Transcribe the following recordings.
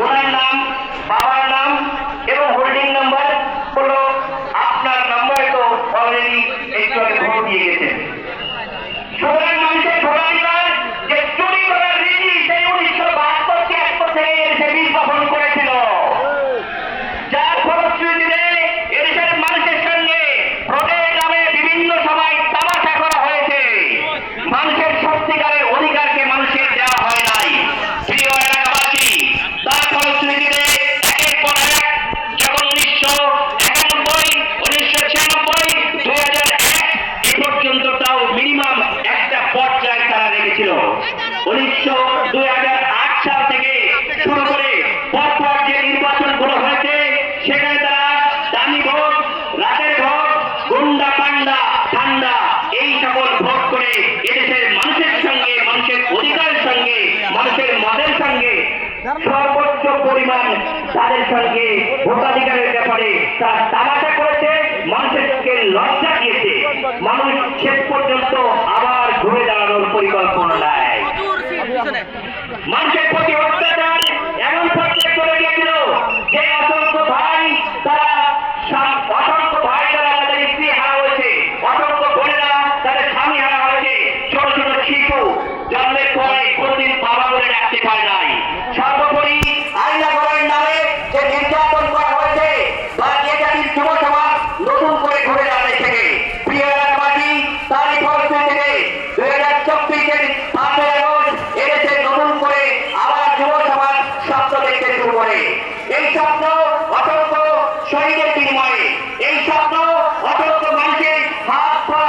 ওনার নাম, বাবার নাম এবং হোল্ডিং নাম্বার হলো আপনার নাম্বারে তো অলরেডি একটু আগে ভোট দিয়ে গেছেন। সাধারণ মানুষের ভোটাধিকার যে চুরি করার রীতি সেই 1972-73 থেকে এদেশে বীজ বপন করেছিল, যার ফলশ্রুতিতে এদেশের মানুষের সঙ্গে ভোটের নামে বিভিন্ন সময় তামাশা করা হয়েছে। মানুষের সত্যিকারের অধিকারকে মানুষের দেওয়া হয় নাই। প্রিয় এলাকাবাসী, তার ফলশ্রুতিতে একের পর এক যখন 1991, 1996, 2001 এ পর্যন্ত তাও মিনিমাম একটা পর্যায়ে তারা রেখেছিল। 2008 সাল থেকে শুরু করে পরপর যে নির্বাচনগুলো হয়েছে সেখানে তারা দামি ভোট, রাতের ভোট, গুন্ডা পান্ডা ঠান্ডা এই সকল ভোট করে এদেশের মানুষের সঙ্গে, মানুষের অধিকারের সঙ্গে, মানুষের মতের সঙ্গে সর্বোচ্চ পরিমাণ তাদের সঙ্গে ভোটাধিকারের ব্যাপারে তারা তামাশা করেছে, মানুষকে লজ্জা দিয়েছে। মানুষ শেষ পর্যন্ত আবার ঘুরে দাঁড়ানোর পরিকল্পনা নেয়। মানুষের প্রতি অত্যাচার এমন পর্যায়ে চলে গিয়েছিল যে অসংখ্য ভাই তারা তাদের স্ত্রী হারা হয়েছে, অসংখ্য বোনেরা তাদের স্বামী হারা হয়েছে, ছোট ছোট শিশু জন্মের পরে কোনদিন বাবা বলে ডাকতে পারে নাই। সর্বোপরি আইনা ঘরের নামে যে নির্যাতন করা হয়েছে বা যে জাতির যুব সমাজ নতুন করে ঘুরে দাঁড়ায় থেকে প্রিয় এলাকাবাসী, তারই ফলশ্রুতিতে 2024-এর 5ই আগস্ট এদেশে নতুন করে আবার যুব সমাজ স্বপ্ন দেখতে শুরু করে। এই স্বপ্ন অসংখ্য শহীদের বিনিময়ে, এই স্বপ্ন অসংখ্য মানুষের হাত পা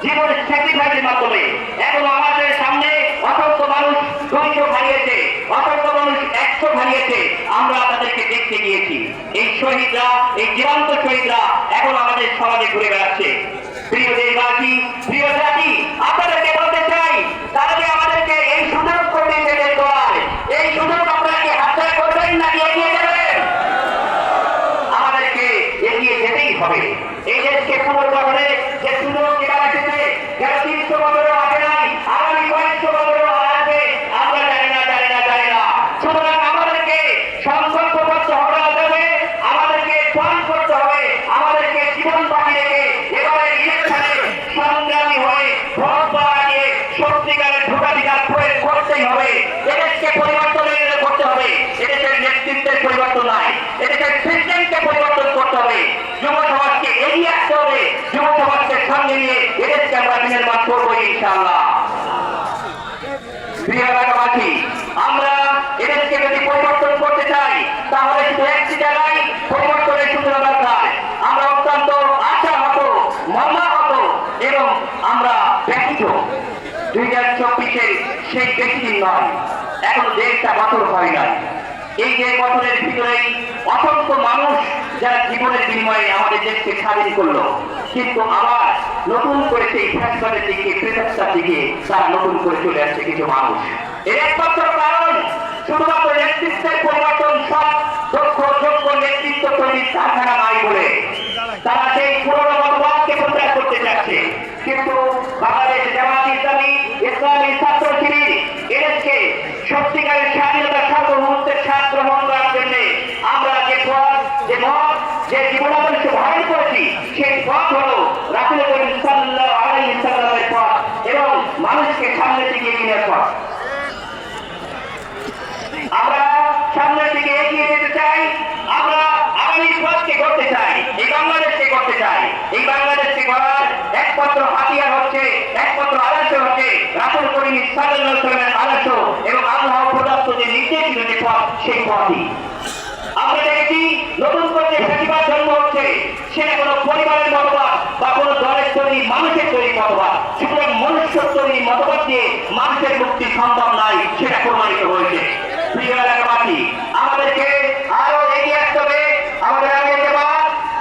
জীবনের স্যাক্রিফাইসের মাধ্যমে এখন আমাদের সামনে অসংখ্য মানুষ ধৈর্য হারিয়েছে, অসংখ্য মানুষ একশো হারিয়েছে। আমরা তাদেরকে দেখতে গিয়েছি। এই শহীদরা, এই জীবন্ত শহীদরা এখন আমাদের সমাজে ঘুরে বেড়াচ্ছে। প্রিয় দেশবাসী, প্রিয় জাতি, আপনাদেরকে বলতে চাই, তারা যে আমাদেরকে এই সুযোগ করে দিতে দেওয়ার, এই সুযোগ আপনারা কি হাতছাড়া করবেন নাকি এগিয়ে যাবেন? আমাদেরকে এগিয়ে যেতেই হবে। এই দেশকে পুনর্গঠনে যে সুযোগ যেটা এসেছে, যারা 300 বছরও আসে নাই, আগামী 500 বছরও আসবে, আমরা জানি না। সুতরাং আমাদেরকে সংকল্পবদ্ধ হতে হবে, আমাদেরকে প্ল্যান করতে হবে, আমাদেরকে জীবন বাকি রেখে এবারে ইলেকশনে সংগ্রামী হয়ে ভোট পাওয়া দিয়ে সত্যিকারের ভোটাধিকার প্রয়োগ করতেই হবে। এদেশকে পরিবর্তন করতে হবে। এদেশের নেতৃত্বের পরিবর্তন নয়, এদেশের প্রেসিডেন্টকে পরিবর্তন করতে হবে। যুব সমাজকে এগিয়ে আসতে হবে, যুব সমাজকে সঙ্গে নিয়ে এদেশকে আমরা নির্মাণ করবো ইনশাআল্লাহ। প্রিয় এলাকাবাসী, আমরা এদেশকে যদি পরিবর্তন করতে চাই তাহলে শুধু একটি জায়গায় পরিবর্তনের সূচনা দরকার। আমরা অত্যন্ত আশাহত, মর্মাহত এবং আমরা ব্যথিত। 2024-এর সেই বেশি দিন নয়, এখনো 1.5 বছর হয় নাই। এই 1.5 বছরের ভিতরেই অসংখ্য মানুষ যারা জীবনের বিনিময়ে আমাদের দেশকে স্বাধীন করলো, কিন্তু আবার নতুন করে সেই ফ্যাসনের দিকে, প্রেতাত্মার দিকে তারা নতুন করে চলে আসছে কিছু মানুষ। এর একমাত্র কারণ শুধুমাত্র নেতৃত্বের পরিবর্তন, সব দক্ষ যোগ্য নেতৃত্ব তৈরির কারখানা নাই বলে তারা সেই পুরোনো মতবাদকে প্রচার করতে চাচ্ছে। কিন্তু বাংলাদেশ জামাত ইসলামী, ইসলামী ছাত্র শিবির এদেশকে সত্যিকারের স্বাধীনতা, সার্বভৌমত্বের স্বাদ গ্রহণ করার জন্য আমরা যে পথ, যে মত, যে জীবনাদর্শ ধারণ করেছি সেই পথ হলো রাসূল করিম সাল্লাল্লাহু আলাইহি ওয়াসাল্লামের পথ এবং মানুষকে সামনের দিকে এগিয়ে নেওয়ার পথ। আমরা সামনের দিকে এগিয়ে যেতে চাই। আমরা আগামী পথকে করতে চাই, এই বাংলাদেশকে করতে চাই। এই বাংলাদেশকে করার একমাত্র হাতিয়ার হচ্ছে, একমাত্র আদর্শ হচ্ছে রাসূল করিম সাল্লাল্লাহু আলাইহি ওয়াসাল্লামের আদর্শ এবং আল্লাহ প্রদত্ত যে নির্দেশিত যে পথ, সেই পথই। আমরা দেখছি নতুন করে যে ফ্যাসিবাদ জন্ম হচ্ছে সেটা কোনো পরিবারের মতবাদ বা কোনো দলের তৈরি, মানুষের তৈরি মতবাদ। সুতরাং মনুষ্য তৈরি মতবাদ দিয়ে মানুষের মুক্তি সম্ভব নয়, সেটা প্রমাণিত হয়েছে। প্রিয় এলাকাবাসী, আমাদেরকে আরো এগিয়ে আসতে হবে। আমাদের আগে দেওয়া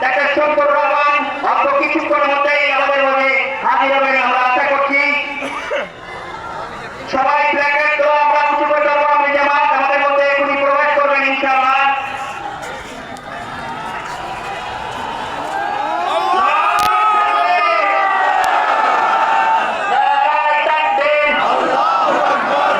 ডাক্তার শঙ্কর রহমান অল্প কিছুক্ষণের মধ্যেই আমাদের মধ্যে হাজির হবেন আমরা আশা করছি। সবাই ব্র্যাকেট তো আমরা কিছু করে দেবো। আমি জামাত আমাদের মধ্যে এখনই প্রবেশ করবেন ইনশাআল্লাহ। নারায়ে তাকবীর, আল্লাহু আকবার।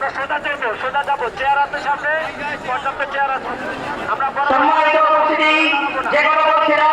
আমরা সোজা যাবো চেয়ার আছে সামনে, পর্যাপ্ত চেয়ার আছে। আমরা সম্মানিত উপস্থিতি, যে কোনো বলছিলাম